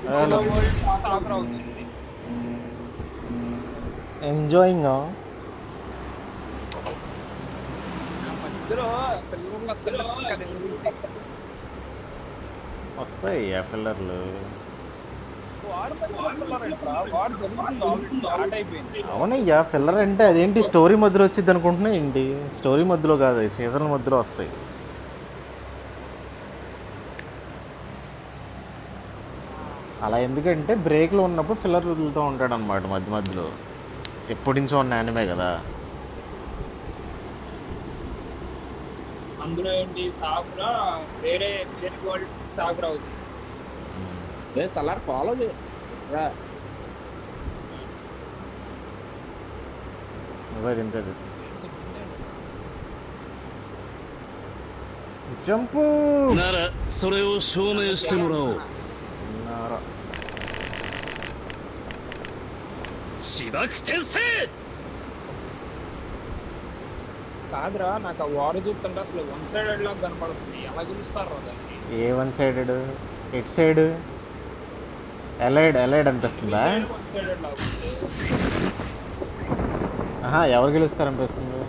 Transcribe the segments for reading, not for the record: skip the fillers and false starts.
Hello సాకరా వచ్చింది. Enjoying ఆ మధ్యలో పిల్లలు వస్తుంటే కదా ఎందుకు వస్తాయి ఫిల్లర్లు. వాడు మధ్యలో పిల్లలు ఏంట్రా? వాడు జరుగుతుంది ఆల్రెడీ స్టార్ట్ అయిపోయింది. అవునయ్యా ఫిల్లర్ అంటే అదేంటి స్టోరీ మధ్యలో వచ్చింది అనుకుంటున్నా ఏంటి? స్టోరీ మధ్యలో కాదు, సీజన్ మధ్యలో వస్తాయి. అలా ఎందుకంటే బ్రేక్లో ఉన్నప్పుడు ఫిల్లర్ వదులుతూ ఉంటాడు అనమాట మధ్య మధ్యలో. ఎప్పటి నుంచో ఉన్న యానిమే కదా. అందులో ఏంటి సాకురా వేరే వేరే వరల్డ్ సాకురా వచ్చింది. సలార్ ఫాలో రా. అదే తింటది. జంపు ならそれを証明してもらおう。芝生転生。 కాదురా నాకు ఆ వార్ చూస్తుంటే అసలు వన్ సైడెడ్ లాగా కనపడుతుంది. ఎలా చూస్తారా దాన్ని? ఏ one sided? At side allied allied అనిపిస్తుందా? వన్ సైడెడ్ లాగా ఉంది. ఎవరు గెలుస్తారనిపిస్తుంది?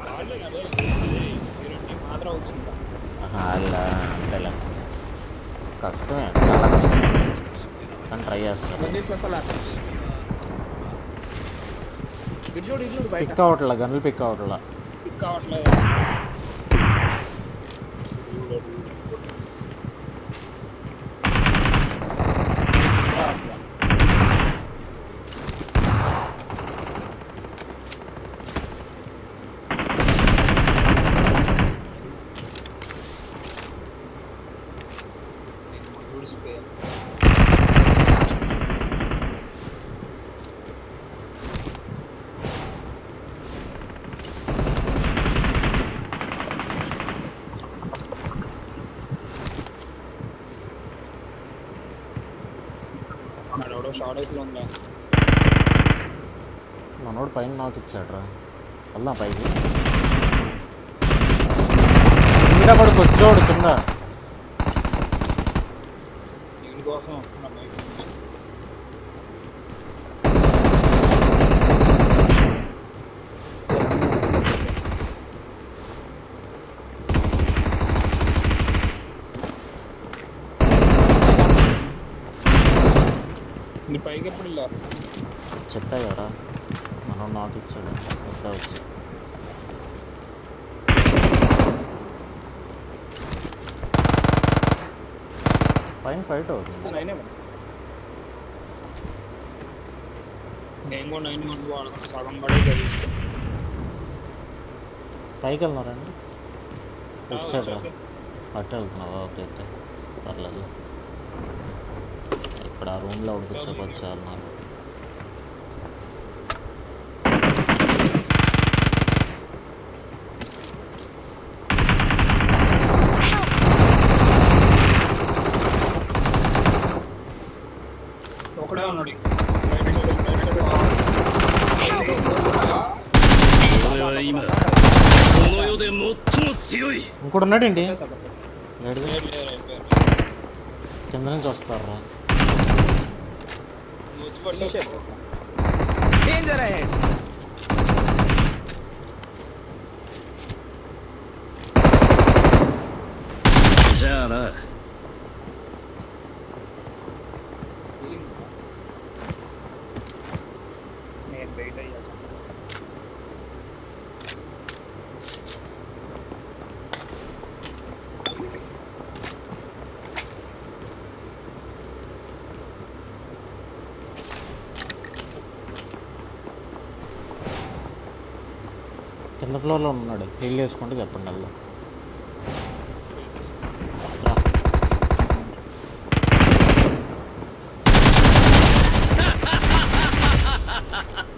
వాళ్ళే అదే హీరో టీం మాత్రం వచ్చిందా? అలా అంతేలే. కష్టమే, చాలా కష్టం, కానీ ట్రై చేస్తారు. సలార్ ఇటు చూడు బయట పిక్ అవట్లా, గన్నులు పిక్ అవట్లా. పిక్ కావట్లేదు. ఎవడో షార్ట్ అవుతుంది ఉందా? మనోడు పైన నాకు ఇచ్చాడు రా. వెళ్దాం పైకి. కింద పడుకు వచ్చేవాడు కింద. దీనికోసం వస్తున్నా బయట నుంచి. నీ పైకి ఎప్పుడు వెళ్ళా? చెప్పా కదా మనోడు నాకు ఇచ్చాడు. ఇప్పుడే వచ్చి పైన ఫైట్ అవుతుంది. నేను కూడా 9 మంది వాడుతున్నా, సగం పడే చదివిస్తాను. పైకి వెళ్తున్నారండి? ఇటు సైడ్ రా. అట్టే వెళ్తున్నావా? ఓకే ఓకే, పర్లేదు. ఇక్కడ ఆ రూమ్లో ఉడికించకొచ్చారు నాకు. ఒకడే ఉన్నాడు. 俺は今この世で最も強い。 ఇంకోటి ఉన్నాడేంటి? లేదు, లేడు. లేదు, అయిపోయారు. కింద నుంచి వస్తారా? నువ్వు వచ్చి పట్టుకో. డేంజర్ అహెడ్.じゃあな。 నేను బయట అయ్యాక కింద ఫ్లోర్లో ఉన్నాడు. హీల్ చేసుకుంటే చెప్పండి వెళ్దాం.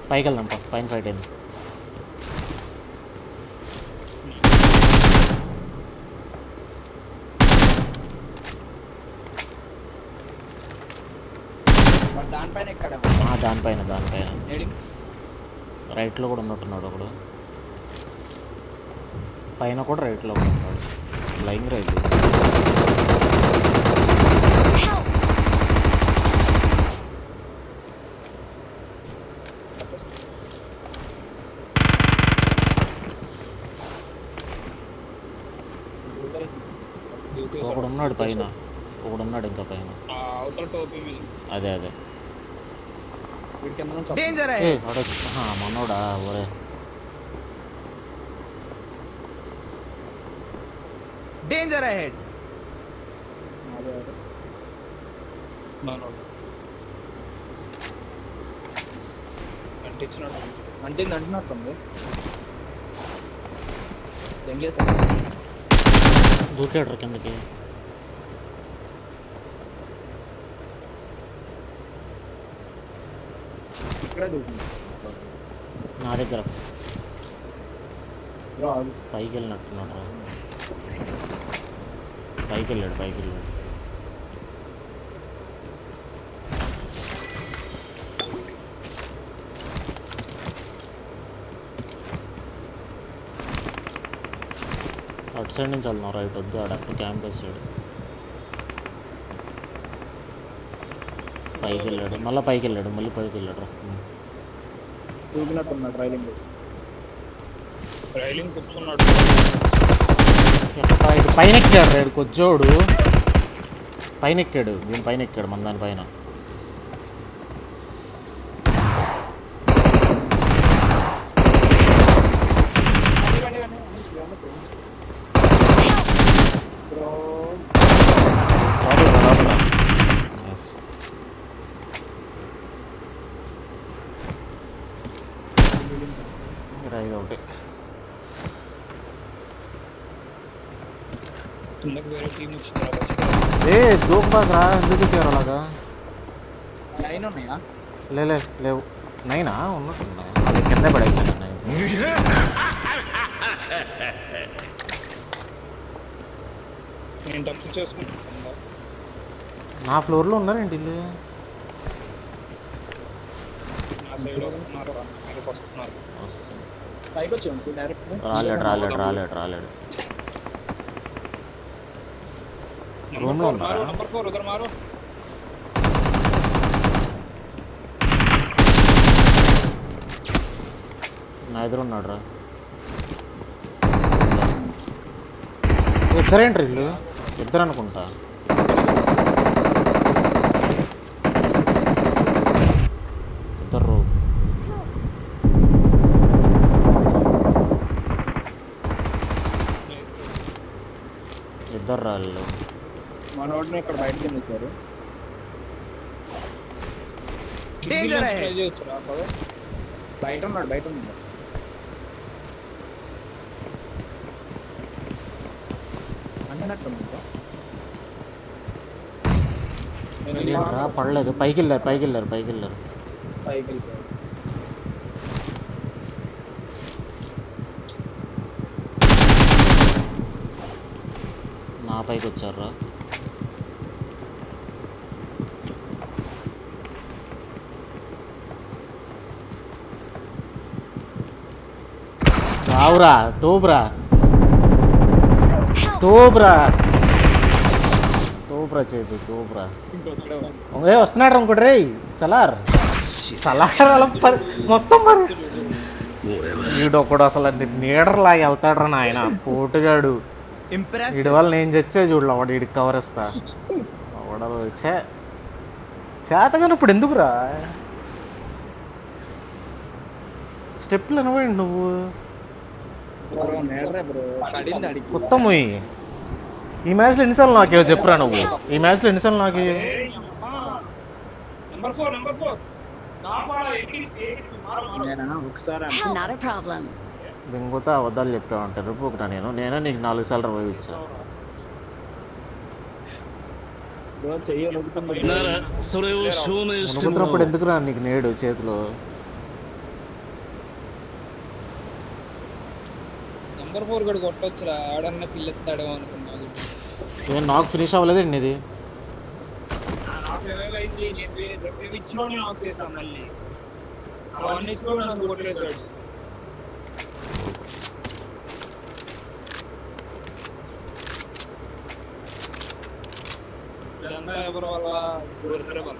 పైకి వెళ్దాం. పైన ఫైట్ అయింది. దానిపైన ఎక్కడ దానిపైన రైట్లో కూడా ఉన్నట్టున్నాడు ఒకడు. పైన కూడా రైట్లో కూడా ఉన్నాడు. Line right. ఒకడు ఉన్నాడు పైన, ఒకడు ఉన్నాడు ఇంకా పైన. అవతల టోపీ మీద. అదే అదే వీడి కింద నుంచి Danger ఏ ahead! వాడు మనోడా ఒరే. Danger ahead! అదే అదే. మనోడు అంటించినట్టు అంటున్నట్టుంది. దెంగేసా దూకాడు కిందకి. ఇక్కడే దూకుంది. నా దగ్గర రాదు. పైకి వెళ్ళినట్టున్నాడు రా. పైకి వెళ్ళాడు. అటు సైడ్ నుంచి వెళ్దాం, రైట్ వద్దు, ఆడ అక్కడ క్యాంప్ వేసాడు. పైకి వెళ్ళాడు, మళ్ళీ పైకి వెళ్ళాడు రా. దూకినట్టున్నాడు రైలింగ్. రైలింగ్ కూర్చున్నాడు. ఇటు పైన ఎక్కాడు రైడ్ కొజ్జోడు, పైన ఎక్కాడు, దీని పైన ఎక్కాడు, మన దానిపైన. రైడ్ ఒకటి కిందకి వేరే టీం వచ్చింది. దూకబాగా ఎందుకు ఇచ్చారు అలాగా? లైన్ ఉన్నాయా? లేవు. నైనా ఉన్నట్టున్నా, అది కింద పడేసాను. నేను తప్పు చేసుకుంటున్నా. నా ఫ్లోర్లో ఉన్నారేంటి వీళ్ళు? నా సైడ్ వస్తున్నారు, మీదకి వస్తున్నారు. పైకి వచ్చాము డైరెక్ట్. రాలేడు. రూమ్ లో ఉన్నారా? నంబర్ 4 ఉదర్ మారు. నా ఎదురు ఉన్నాడు రా. ఇద్దరేంటి వీళ్ళు? ఇద్దరు అనుకుంటా. ఇద్దరు వాళ్ళు. మన వాడిని ఇక్కడ బయటకు వెళ్ళేసారు. Danger ahead! ట్రై చేయొచ్చు రా పద. బయట ఉన్నాడు. అంటున్నట్టుంది. రా పడలేదు. పైకి వెళ్ళారు. పైకి వెళ్ళిపోయాడు. నా పైకి వచ్చారా? రావురా, తోపురా చేతి తోపురా. వస్తున్నాడు ఇంకోటి రే. సలార్ అలా మొత్తం మరి వీడొక్కడు అసలు నీడర్లాగా వెళ్తాడు రా నాయన, పోటుగాడు. Impressive! వీడి వల్ల నేను చచ్చే చూడలే, వాడు వీడికి కవర్ ఇస్తా. వాడదు చేతగాని ఇప్పుడు ఎందుకురా స్టెప్లు అనవేంటి నువ్వు? మొత్తం ఈ మ్యాచ్లో ఎన్నిసార్లు నాకేవో చెప్పురా నువ్వు. ఈ మ్యాచ్లో ఎన్నిసార్లు నాకు నంబర్ 4 నా పాడ ఒకసారి Not a problem. దింగుతా అబద్ధాలు చెప్పావంటే రుపుకురా. నేనే నీకు 4 సార్లు రివైవ్ ఇచ్చా. చెయ్యాలి. ならそれを証明してもらお మునుగుతున్నప్పుడు う。 ఎందుకురా నీకు నేడు చేతిలో? నంబర్ 4 గడు కొట్టొచ్చురా, ఆడన్న పిల్లెత్తాడేమో అనుకున్నాను. ఏం నాకు ఫినిష్ అవ్వలేదండి ఇది. ఇచ్చినోని నాకు చేసాం మళ్ళీ. అవన్నీ ఇచ్చినోడు నన్ను కొట్టేశాడు. ఇదంతా ఎవరి వల్ల? గొర్రె వల్ల.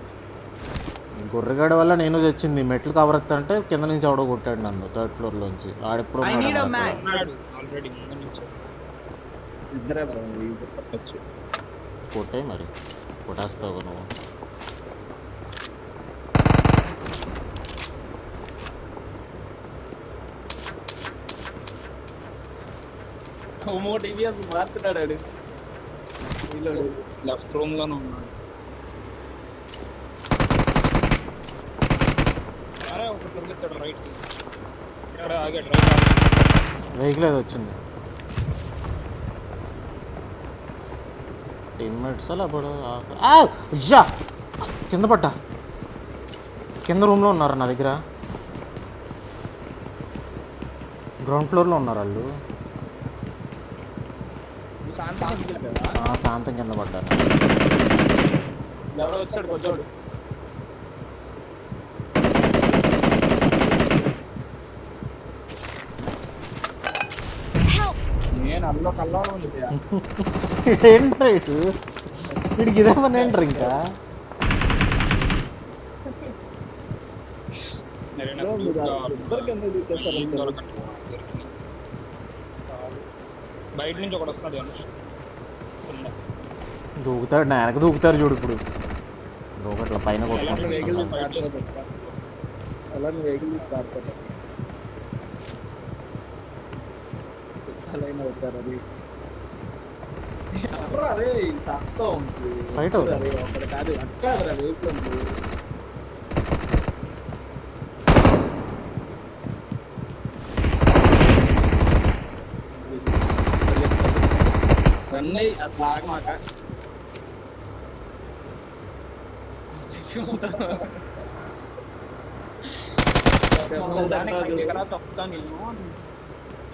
ఈ గొర్రెగాడి వల్ల నేను చచ్చింది. మెట్లు కవర్ అంటే కింద నుంచి ఎవడో కొట్టాడు నన్ను 3rd ఫ్లోర్లోంచి. ఆడెప్పుడు I need a man. ఉన్నాడు ఆల్రెడీ ముందు నుంచి. ఇద్దరే బ్రో ఇది కొట్టచ్చు. కొట్టే మరి కొట్టేస్తావు నువ్వు. హోమో టీవీఎస్ మారుతున్నాడు వాడు. వీళ్ళోడు లెఫ్ట్ రూమ్ లోనే ఉన్నాడు. అరే ఒకటి దొరికిచ్చాడు రైట్ కి. ఇక్కడ ఆగాడు రైట్. వెహికల్ ఏదో వచ్చింది. టీమ్మేట్స్ లేకపోతే అయ్యా కింద పడ్డా. కింద రూమ్లో ఉన్నారు నా దగ్గర. గ్రౌండ్ ఫ్లోర్లో ఉన్నారు వాళ్ళు. శాంతం కింద పడ్డారు. ఎవడో వచ్చాడు కొద్దివాడు. నేను అల్లో కల్లో ఉంది. ఏంట్రా ఇటు వీడికి ఇదే పని ఏంటారు ఇంకా. బయట నుంచి ఒకటి వస్తాడు అనుష్. దూకుతాడు నా వెనక దూకుతారు చూడు ఇప్పుడు. దూకట్ల పైన కొట్టుకుంటాడు. వెహికల్ తీసుకు అవుతారు. అది అదే తక్కువ ఉంది. ఫైట్ అవుతుంది. ఒకటి కాదు అక్కడ వెహికల్ ఉంది. అన్నయ్య అసలు ఆగమాక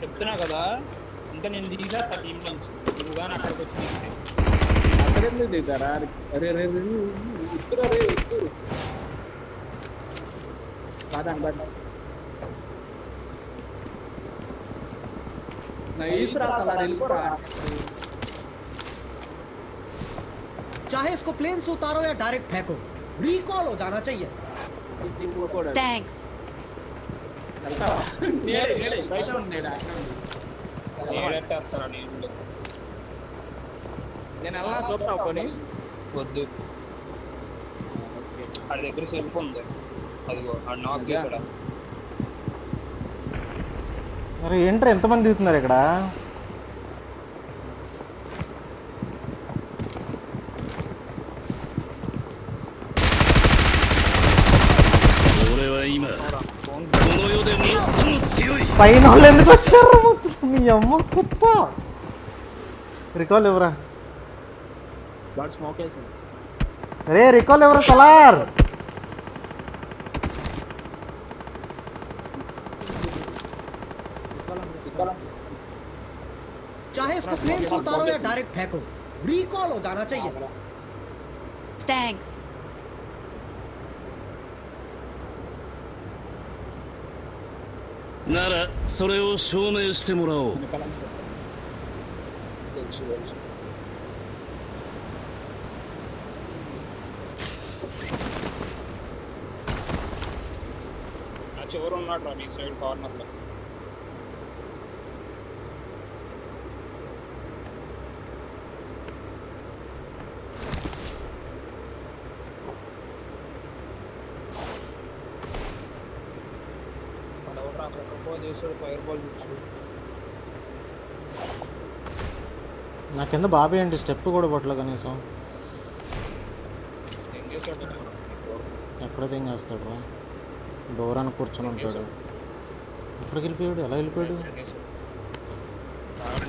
చెప్తున్నా కదా. ఇంకా నేను దిగా టీం నుంచి నువ్వు కానీ అక్కడికి వచ్చి దిగితే అక్కడెందుకు దిగుతారా? అరే రే ఉత్తరు రే ఉత్తరు బాధ चाहे इसको प्लेन से उतारो या डायरेक्ट फेंको, रिकॉल हो जाना चाहिए. థ్యాంక్స్. నేడెట్టేస్తారా నీళ్ళు? నేను ఎలా చూస్తావు కొని వద్దు. ఆడి దగ్గర సెల్ఫ్ ఉంది. అదిగో ఆడు నాక్ చేశాడా? అరే ఏంట్రా ఎంతమంది దిగుతున్నారు ఇక్కడ? పైన వాళ్ళు ఎందుకు వచ్చారు? మీ అమ్మ కుత్త. రికాల్ ఎవరా? స్మోక్ వేసింది. రే రికాల్ ఎవరా సలార్? चाहे इसको प्लेन से उतारो या डायरेक्ट फेंको, रिकॉल हो जाना चाहिए. థ్యాంక్స్.ならそれを証明してもらおう。ఆ చివరు ఉన్నాడు రా నీ సైడ్ కార్నర్ లో. చేసాడు ఫైర్ బాల్ చూసాడు. నా కింద బాబీ అండి స్టెప్ కూడా పట్టలే కనీసం. ఏం చేశాడు? ఎక్కడైతే ఏం చేస్తాడు రా? డోర్ అని కూర్చొని ఉంటాడు. ఎక్కడికి వెళ్ళిపోయాడు? ఎలా వెళ్ళిపోయాడు?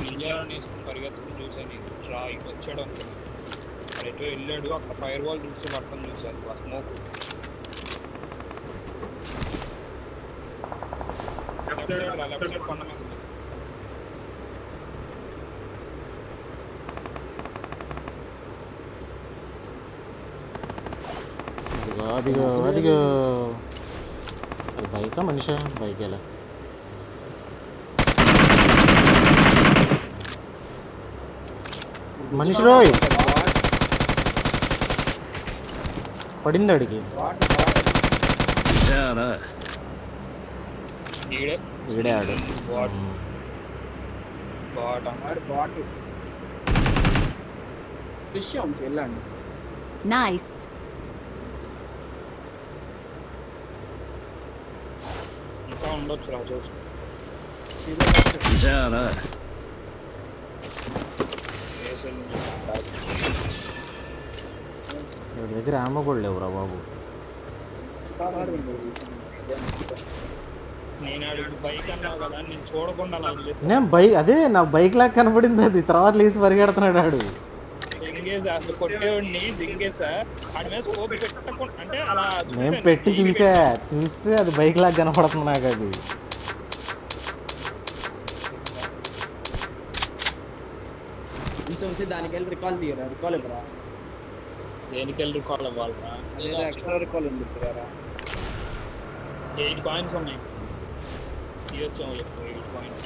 నింజాలని వేసుకుని పరిగెత్తుకుని చూశాను. రా ఇటు వచ్చాడు అనుకున్నాను. మరి ఎటు వెళ్ళాడు. అక్కడ ఫైర్ బాల్ చూసి పట్టడం చూశాను. ఆ స్మోక్ లెఫ్ట్ సైడ్ కొండ మీద ఉంది. అదిగో అదిగో అది బైకా మనిషా? బైకేలా మనిషి రోయ్ పడింది అడిగి. ఈడే ఈడే ఆడు. బాట్ బాట్ అన్నాడు. బాట్ విషయం వెళ్ళండి. Nice. ఇంకా ఉండొచ్చు రా చూసి. じゃあな ఏసెల్ వీడి దగ్గర ఆమె కూడా లేవురా బాబు. నేను అడిగి బైక్ అన్నావు కదా, నేను చూడకుండా అలా వదిలేసాను. నేను అదే నా బైక్ లాగా కనపడింది అది, తర్వాత లేచి పరిగెడుతున్నాడు ఆడు. దింగేసా అసలు కొట్టేవాడిని, దింగేసా ఆడి మీద స్కోప్ పెట్టకుండా అంటే అలా నేను పెట్టి చూస్తే అది బైక్ లాగా కనపడుతుంది నాకు అది. చూసి దానికి వెళ్ళి రికాల్ తీయరా, రికాల్ ఇవ్వరా, దేనికి వెళ్ళి రికాల్ అవ్వాలరా? లేదా ఎక్స్ట్రా రికాల్ ఎందుకు తీయరా? 8 కాయిన్స్ ఉన్నాయి, తీయొచ్చాము 8 కాయిన్స్.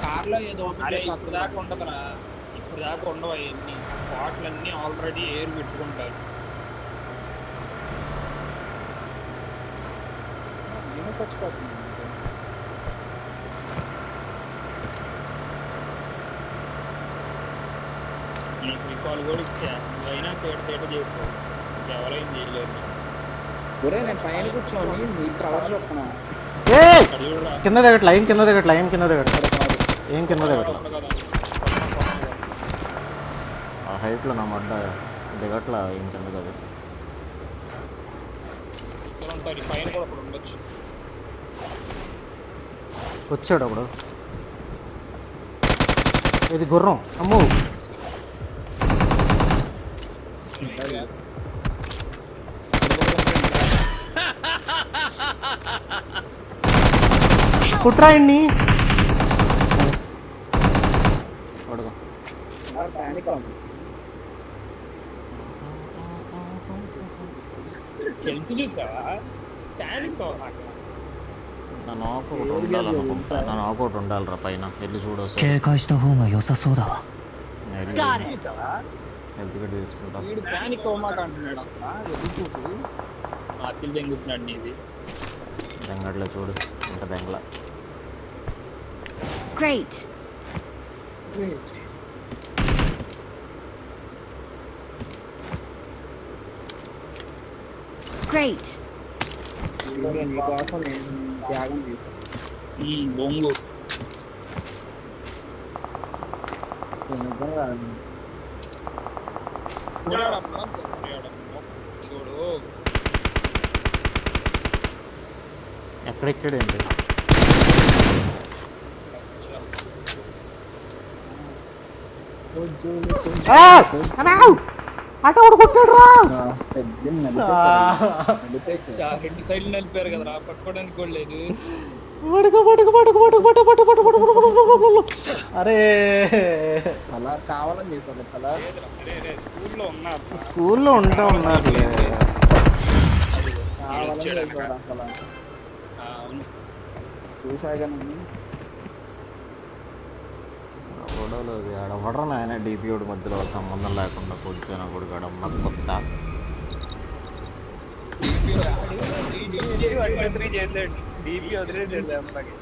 కార్లో ఏదో అరే ఇప్పుడు దాకా ఉండదురా, ఇప్పుడు దాకా ఉండవు అవన్నీ. స్పాట్లన్నీ ఆల్రెడీ ఎయిర్ పెట్టుకుంటారు. నేను చచ్చిపోతున్నాను. నీకు రికాల్ కూడా ఇచ్చా, నువ్వైనా తేట చేసావు, ఎవరైనా చేయలేదు. ఒరే నేను పైన కూర్చోని మీకు ప్రవర్ చెప్తున్నా. ఏయ్! అక్కడ చూడరా, కింద దిగట్లా, ఏం కింద దిగట్లా, ఏం కింద దిగట్లా, ఏం కింద దిగట్లా. ఉంది కదా ఆ హైట్లో నా మడ్డ దిగట్లా, ఏం కింద కదా. ఇక్కడ ఉంటారు, పైన కూడా అక్కడ ఉండొచ్చు. వచ్చాడు అప్పుడు. ఇది గుర్రం, అమ్మో. కుట్రాయండి పడుకో. ప్యానిక్ అవుతుంది. హెల్త్ చూసావా? ప్యానిక్ అవ్వమాక. నా నాకు ఒకటి ఉండాలనుకుంటా, నా నాకు ఒకటి ఉండాలిరా పైన, వెళ్ళి చూడు. 警戒した方が良さそうだわ Got it. చూసావా? హెల్త్ కిట్ తీసుకుంటా. వీడు ప్యానిక్ అవ్వమాక అంటున్నాడు అసలు. ఎదుగుతూ అతిల్ దెంగుతున్నాడు నీది. దెంగట్లే చూడు, ఇంకా దెంగల. Great. Great. నీకోసం నేను త్యాగం చేశాను. బొంగు నిజంగా చూడు. ఎక్కడెక్కడేంటి అటు ఒకటి కొట్టాడు రా. రెండు సైడ్లు నలిపారు కదరా, పట్టుకోవడానికి కూడా లేదు. అరే అలా కావాలని చేశాను. అలా స్కూల్లో ఉన్నారు, స్కూల్లో ఉంటా ఉన్నారులే. కావాలని చేశాను. అసలు అవును. చూసాగానే గొడవలు అది ఆడవడరా నాయన. డిపిఓడి మధ్యలో సంబంధం లేకుండా కూర్చొని కొడుకు ఆడమ్మ కొత్త. డీపీ వదిలేసాడు అమ్మకి.